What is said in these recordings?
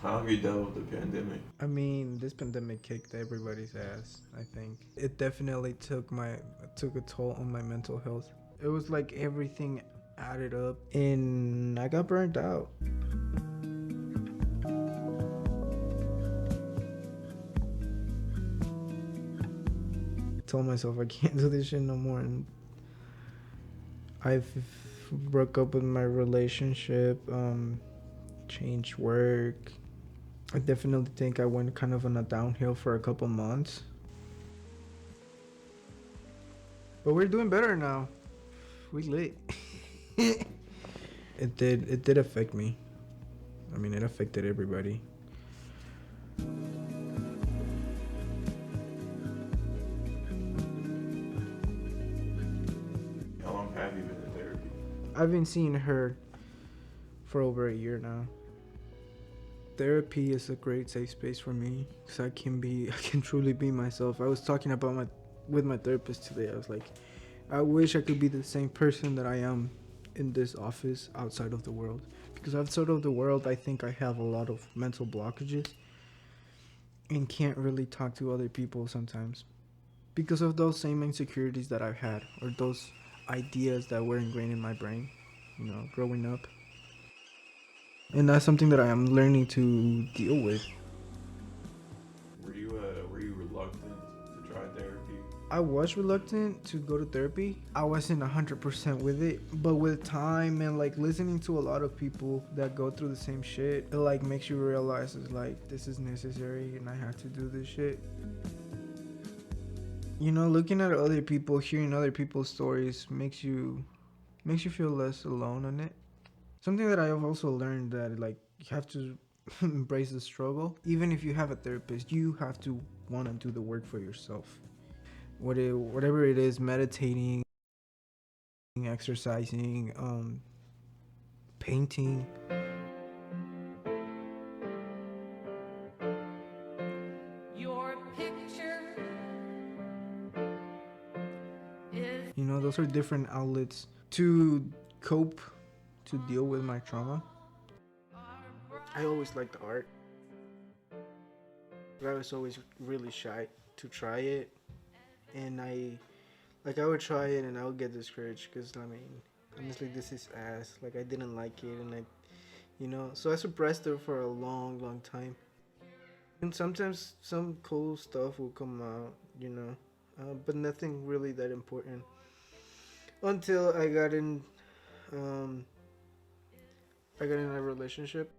How have you dealt with the pandemic? I mean, this pandemic kicked everybody's ass, I think. It definitely took a toll on my mental health. It was like everything added up and I got burnt out. I told myself I can't do this shit no more, and I've broke up with my relationship, changed work. I definitely think I went kind of on a downhill for a couple months. But we're doing better now. We lit. It did affect me. I mean, it affected everybody. How long have you been in therapy? I've been seeing her for over a year now. Therapy is a great safe space for me because I can truly be myself. I was talking about with my therapist today. I was like, I wish I could be the same person that I am in this office outside of the world. Because outside of the world, I think I have a lot of mental blockages and can't really talk to other people sometimes because of those same insecurities that I've had or those ideas that were ingrained in my brain, growing up. And that's something that I am learning to deal with. Were you reluctant to try therapy? I was reluctant to go to therapy. I wasn't 100% with it, but with time and like listening to a lot of people that go through the same shit, it like makes you realize it's like this is necessary and I have to do this shit. Looking at other people, hearing other people's stories makes you feel less alone in it. Something that I have also learned that like you have to embrace the struggle. Even if you have a therapist, you have to want to do the work for yourself. Whatever it is, meditating, exercising, painting. Your picture is. Those are different outlets to cope, to deal with my trauma. I always liked art, but I was always really shy to try it, and I would try it and I would get discouraged because I mean, honestly, this is ass. Like I didn't like it, and so I suppressed it for a long, long time. And sometimes some cool stuff will come out, but nothing really that important. Until um, I got in a relationship.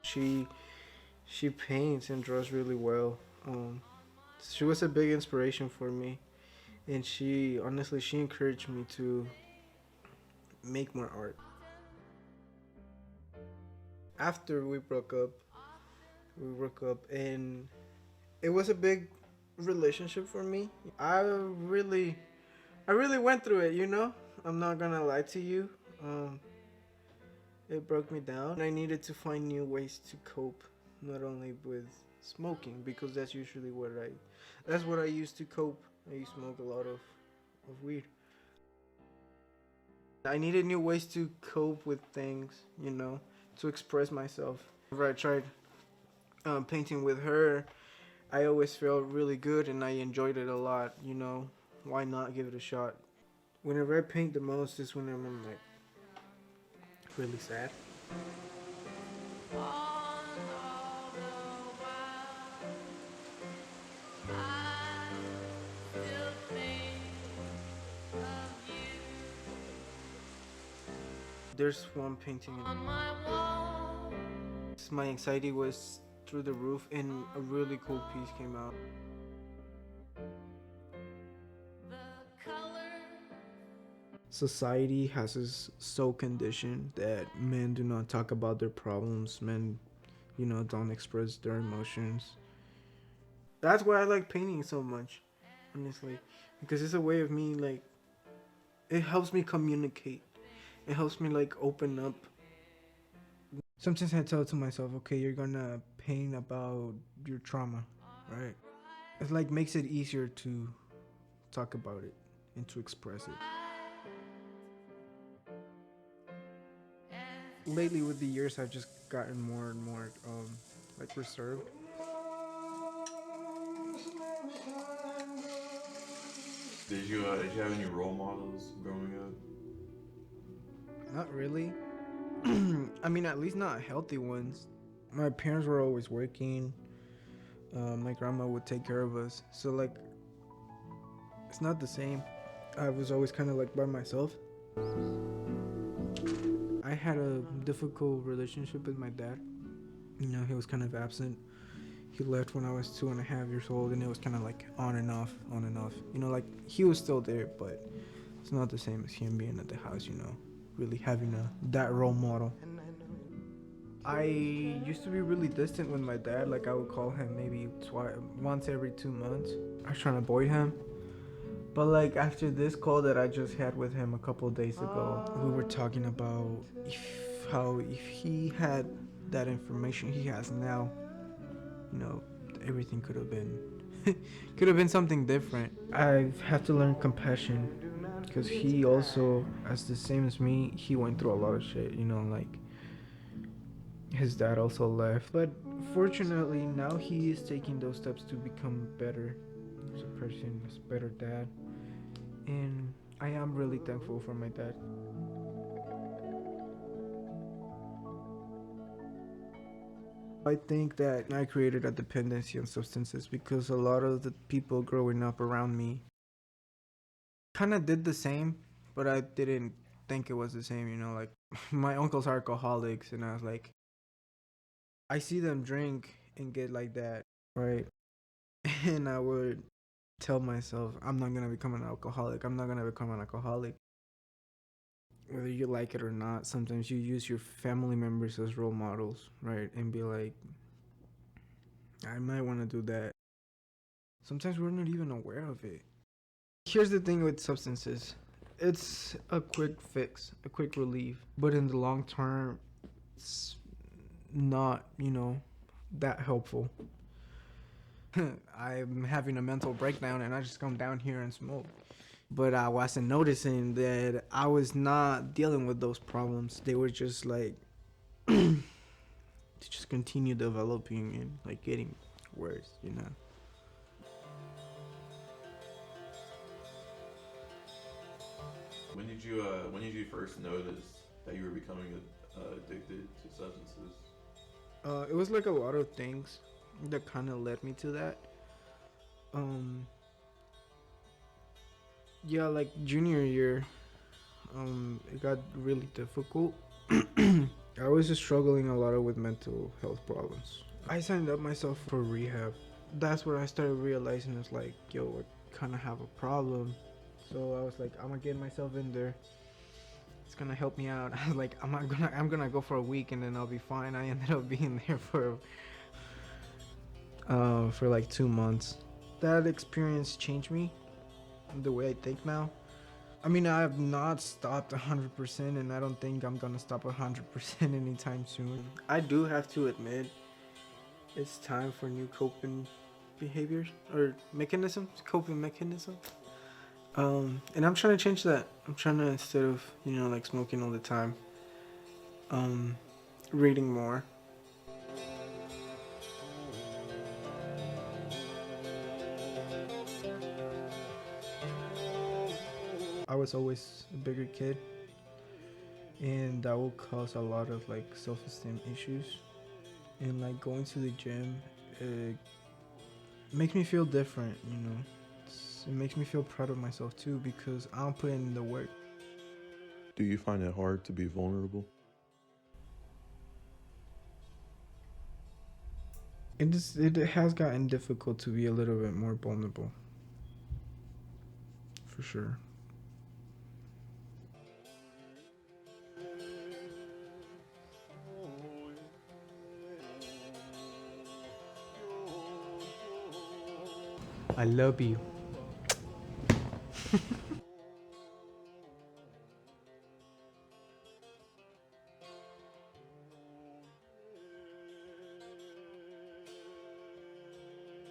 She she paints and draws really well. She was a big inspiration for me, and she encouraged me to make more art. After we broke up, and it was a big relationship for me. I really, I really went through it. I'm not gonna lie to you. Um, it broke me down. I needed to find new ways to cope, not only with smoking because that's what I used to cope. I used to smoke a lot of weed. I needed new ways to cope with things, to express myself. Whenever I tried painting with her, I always felt really good and I enjoyed it a lot. Why not give it a shot? Whenever I paint the most is when I'm like really sad. There's one painting on my wall. My anxiety was through the roof and a really cool piece came out. Society has us so conditioned that men do not talk about their problems. Men, don't express their emotions. That's why I like painting so much, honestly, because it's a way of me like it helps me communicate. It helps me like open up. Sometimes I tell to myself, okay, you're gonna paint about your trauma, right? It like makes it easier to talk about it and to express it. lately with the years, I've just gotten more and more like reserved. Did you have any role models growing up? Not really. I mean, at least not healthy ones. My parents were always working. My grandma would take care of us, so like it's not the same. I was always kind of like by myself. I had a difficult relationship with my dad. You know, he was kind of absent. He left when I was 2.5 years old, and it was kind of like on and off, on and off. You know, like he was still there, but it's not the same as him being at the house. You know, really having that role model. I used to be really distant with my dad. Like I would call him maybe once every 2 months. I was trying to avoid him. But like after this call that I just had with him a couple of days ago, we were talking about if he had that information he has now, you know, everything could have been something different. I've had to learn compassion because he also, as the same as me, he went through a lot of shit. You know, like his dad also left, but fortunately now he is taking those steps to become better as a person, as a better dad, and I am really thankful for my dad. I think that I created a dependency on substances because a lot of the people growing up around me kind of did the same, but I didn't think it was the same, you know, like my uncles are alcoholics, and I was like, I see them drink and get like that, right? And I would tell myself, I'm not gonna become an alcoholic. I'm not gonna become an alcoholic. Whether you like it or not, sometimes you use your family members as role models, right? And be like, I might want to do that. Sometimes we're not even aware of it. Here's the thing with substances, it's a quick fix, a quick relief, but in the long term, it's not, you know, that helpful. I'm having a mental breakdown and I just come down here and smoke. But I wasn't noticing that I was not dealing with those problems. They were just like to just continue developing and like getting worse, you know. When did you first notice that you were becoming addicted to substances? It was like a lot of things that kind of led me to that. Um, yeah, like junior year, it got really difficult. I was just struggling a lot with mental health problems. I signed up myself for rehab. That's where I started realizing it's like, yo, I kind of have a problem. So I was like, I'm gonna get myself in there. It's gonna help me out. I was like, I'm gonna go for a week and then I'll be fine. I ended up being there for like 2 months. That experience changed me, the way I think now. I mean, I have not stopped 100%, and I don't think I'm gonna stop 100% anytime soon. I do have to admit, it's time for new coping behaviors or mechanisms, coping mechanisms. And I'm trying to change that. I'm trying to, instead of, you know, like smoking all the time, um, reading more. I was always a bigger kid, and that will cause a lot of like self-esteem issues. And like going to the gym, it makes me feel different, you know. It makes me feel proud of myself too because I'm putting in the work. Do you find it hard to be vulnerable? It has gotten difficult to be a little bit more vulnerable, for sure. I love you.